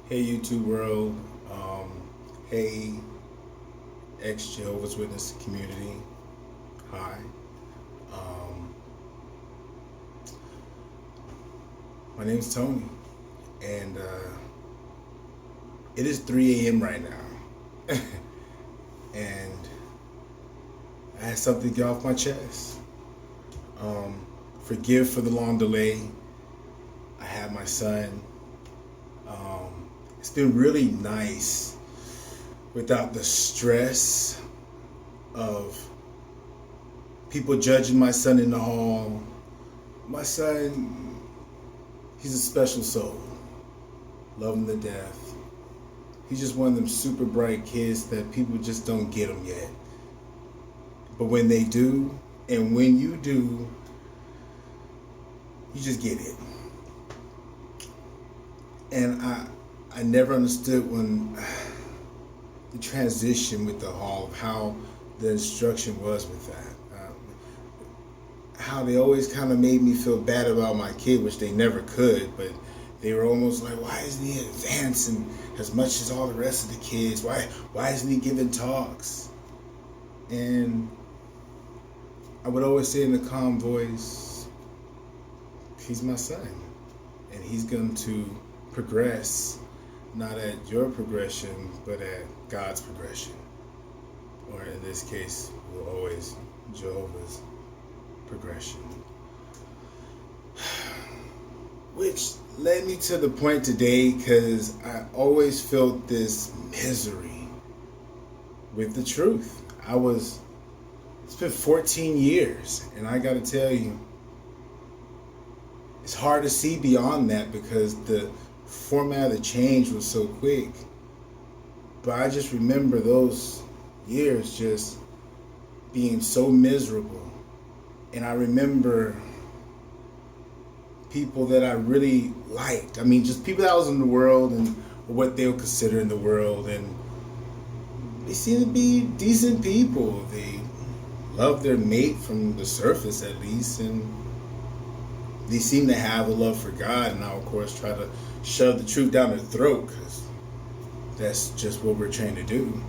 Hey YouTube world, hey ex-Jehovah's Witness community, hi. Um, my name's Tony, and it is 3 a.m. right now, and I had something to get off my chest. Forgive for the long delay. I had my son. It's been really nice without the stress of people judging my son in the hall. My son, he's a special soul. Love him to death. He's just one of them super bright kids that people just don't get him yet. But when they do, and when you do, you just get it. And I never understood when the transition with the hall of how the instruction was with that. How they always kind of made me feel bad about my kid, which they never could, but they were almost like, why isn't he advancing as much as all the rest of the kids? Why isn't he giving talks? And I would always say in a calm voice, he's my son, and he's going to progress, not at your progression, but at God's progression. Or in this case, always Jehovah's progression. Which led me to the point today, because I always felt this misery with the truth. It's been 14 years, and I gotta tell you, it's hard to see beyond that because the format of the change was so quick. But I just remember those years just being so miserable. And I remember people that I really liked. I mean, just people that was in the world and what they would consider in the world. And they seem to be decent people. They love their mate from the surface at least. And they seem to have a love for God. And I, of course, try to shove the truth down their throat because that's just what we're trained to do.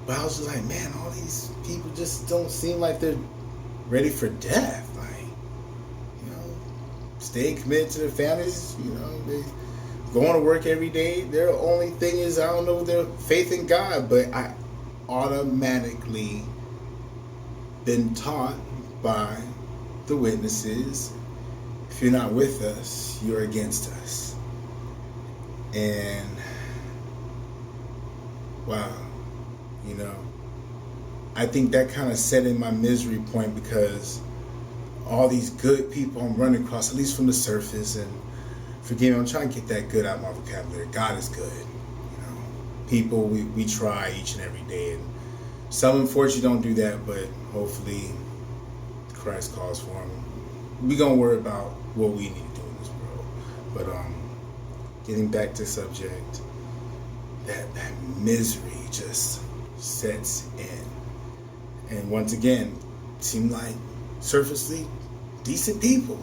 But I was just like, man, all these people just don't seem like they're ready for death. Like, staying committed to their families, they going to work every day. Their only thing is, I don't know, their faith in God. But I automatically been taught by the witnesses, if you're not with us, you're against us. And wow, I think that kind of set in my misery point, because all these good people I'm running across, at least from the surface, and forgive me, I'm trying to get that good out of my vocabulary. God is good. People, we try each and every day, and some unfortunately don't do that, but hopefully Christ calls for them. We're going to worry about what we need to do in this world. But getting back to the subject, that misery just sets in. And once again, seem like surfacely decent people.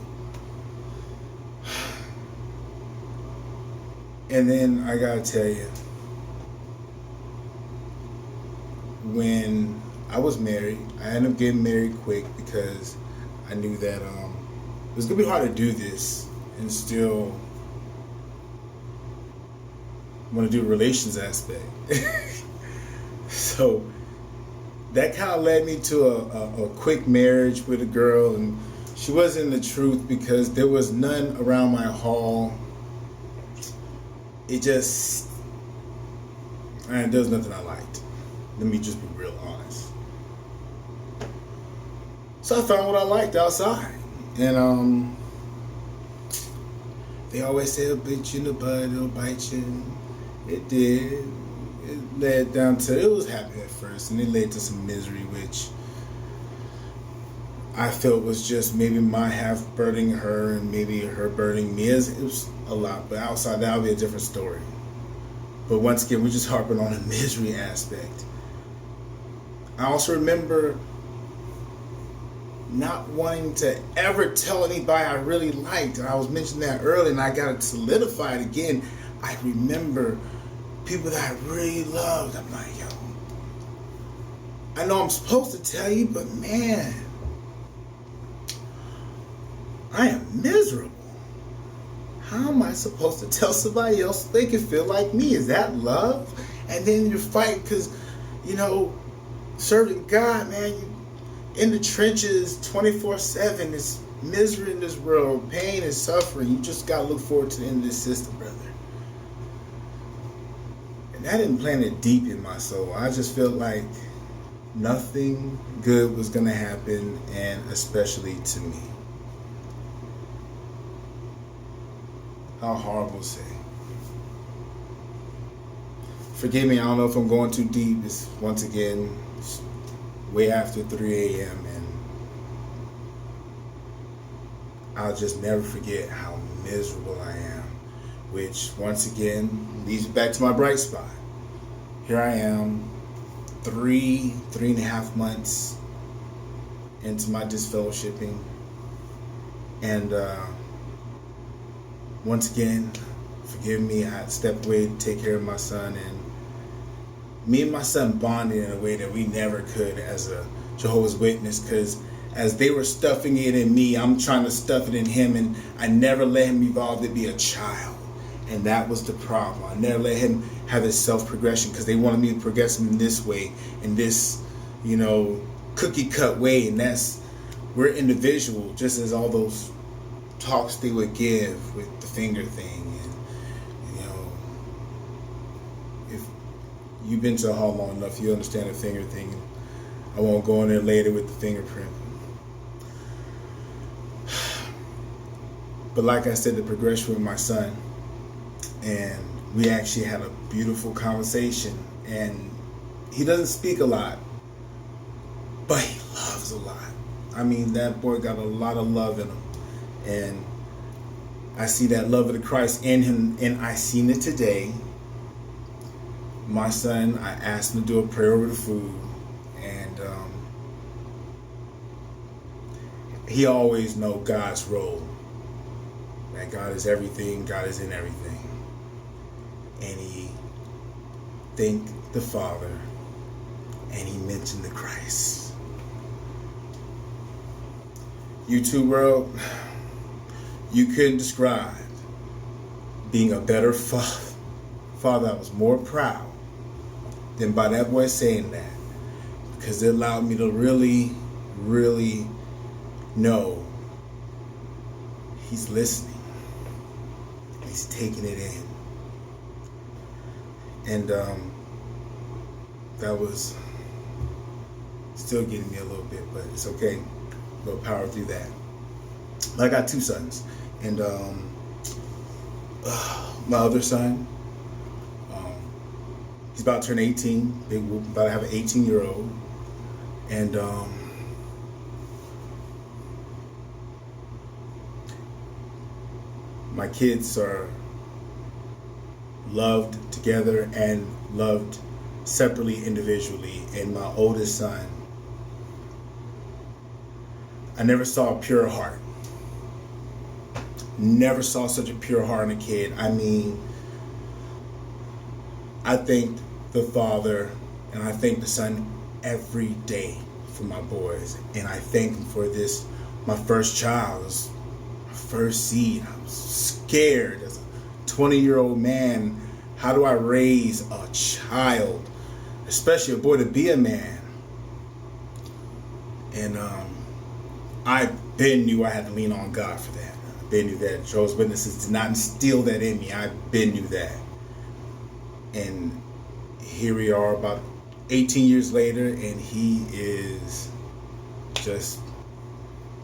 And then I gotta tell you, when I was married, I ended up getting married quick because I knew that it was gonna be hard to do this and still want to do a relations aspect. So that kind of led me to a quick marriage with a girl, and she wasn't the truth because there was none around my hall. There was nothing I liked. Let me just be real honest. So I found what I liked outside. And they always say it'll bite you in the butt, it'll bite you. It did. It led down to, it was happy at first, and it led to some misery, which I felt was just maybe my half burdening her and maybe her burdening me. It was a lot, but outside that would be a different story. But once again, we're just harping on the misery aspect. I also remember not wanting to ever tell anybody I really liked. And I was mentioning that earlier, and I got to solidify it again. I remember people that I really loved. I'm like, yo, I know I'm supposed to tell you, but man, I am miserable. How am I supposed to tell somebody else so they can feel like me? Is that love? And then you fight because, serving God, man, you in the trenches 24/7. It's misery in this world, pain and suffering. You just got to look forward to the end of this system, brother. And that didn't plant it deep in my soul. I just felt like nothing good was going to happen, and especially to me. How horrible to say. Forgive me, I don't know if I'm going too deep. It's once again way after 3 a.m. and I'll just never forget how miserable I am. Which once again leads me back to my bright spot. Here I am, 3.5 months into my disfellowshipping, and once again, forgive me, I stepped away to take care of my son, and me and my son bonded in a way that we never could as a Jehovah's Witness, because as they were stuffing it in me, I'm trying to stuff it in him, and I never let him evolve to be a child. And that was the problem. I never let him have his self-progression, because they wanted me to progress him in this way, in this, cookie-cut way, and we're individual, just as all those talks they would give with the finger thing. And if you've been to a hall long enough, you understand the finger thing. I won't go in there later with the fingerprint. But like I said, the progression with my son, and we actually had a beautiful conversation, and he doesn't speak a lot, but he loves a lot. I mean, that boy got a lot of love in him. And I see that love of the Christ in him, and I seen it today. My son, I asked him to do a prayer over the food, and he always know God's role. That God is everything, God is in everything. And he thanked the Father, and he mentioned the Christ. YouTube world, you couldn't describe being a better father. I was more proud than by that boy saying that, because it allowed me to really, really know he's listening. He's taking it in. And that was still getting me a little bit, but it's okay. We'll power through that. I got 2 sons, and my other son, he's about to turn 18. We're about to have an 18-year-old, and my kids are loved together and loved separately, individually. And my oldest son, I never saw a pure heart. Never saw such a pure heart in a kid. I mean, I thank the Father and I thank the Son every day for my boys. And I thank him for this, my first child, this, my first seed. I was scared as a 20-year-old man. How do I raise a child, especially a boy, to be a man? And I then knew I had to lean on God for that. I then knew that. Jehovah's Witnesses did not instill that in me. I then knew that. And here we are about 18 years later, and he is just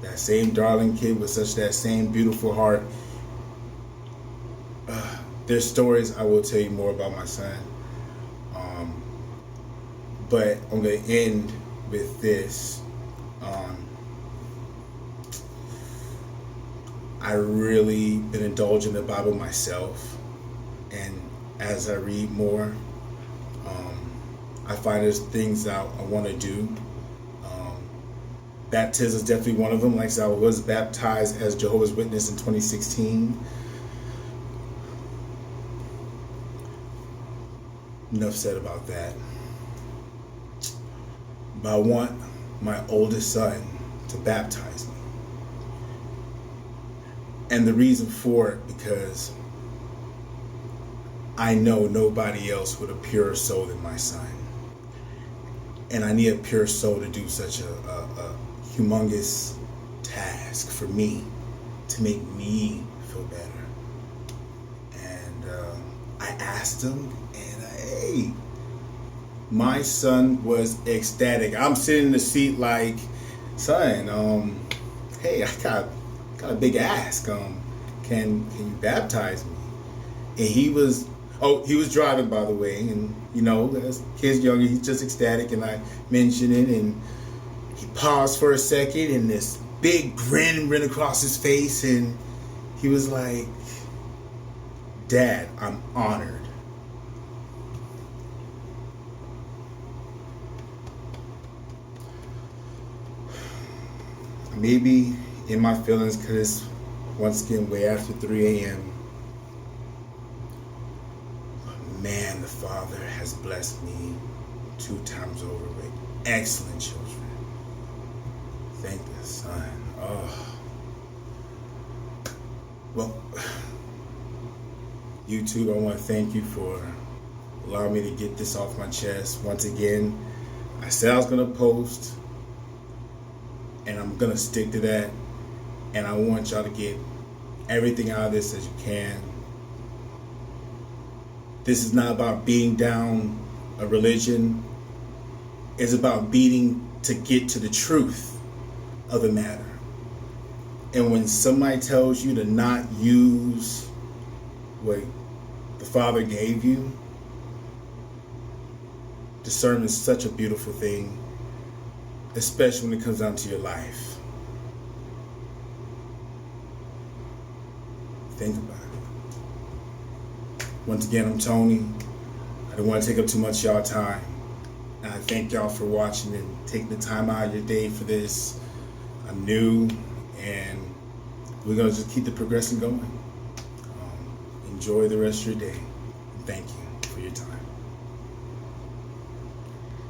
that same darling kid with such that same beautiful heart. There's stories I will tell you more about my son. But I'm going to end with this. I really been indulging the Bible myself, and as I read more, I find there's things that I want to do. Baptism is definitely one of them. Like I said, I was baptized as Jehovah's Witness in 2016. enough said about that. But I want my oldest son to baptize me. And the reason for it, because I know nobody else with a purer soul than my son. And I need a pure soul to do such a humongous task for me, to make me feel better. And I asked him, and hey, my son was ecstatic. I'm sitting in the seat like, son, hey, I got a big ask. Can you baptize me? And he was driving, by the way, and as kids younger, he's just ecstatic, and I mentioned it, and he paused for a second, and this big grin ran across his face, and he was like, Dad, I'm honored. Maybe in my feelings, because once again, way after 3 a.m., man, the Father has blessed me 2 times over with excellent children. Thank the Son. Oh. Well, YouTube, I want to thank you for allowing me to get this off my chest. Once again, I said I was going to post, and I'm going to stick to that. And I want y'all to get everything out of this as you can. This is not about beating down a religion. It's about beating to get to the truth of the matter. And when somebody tells you to not use what the Father gave you, discernment is such a beautiful thing, especially when it comes down to your life. Think about it. Once again, I'm Tony. I don't want to take up too much of y'all time. And I thank y'all for watching and taking the time out of your day for this. I'm new, and we're going to just keep the progression going. Enjoy the rest of your day. Thank you.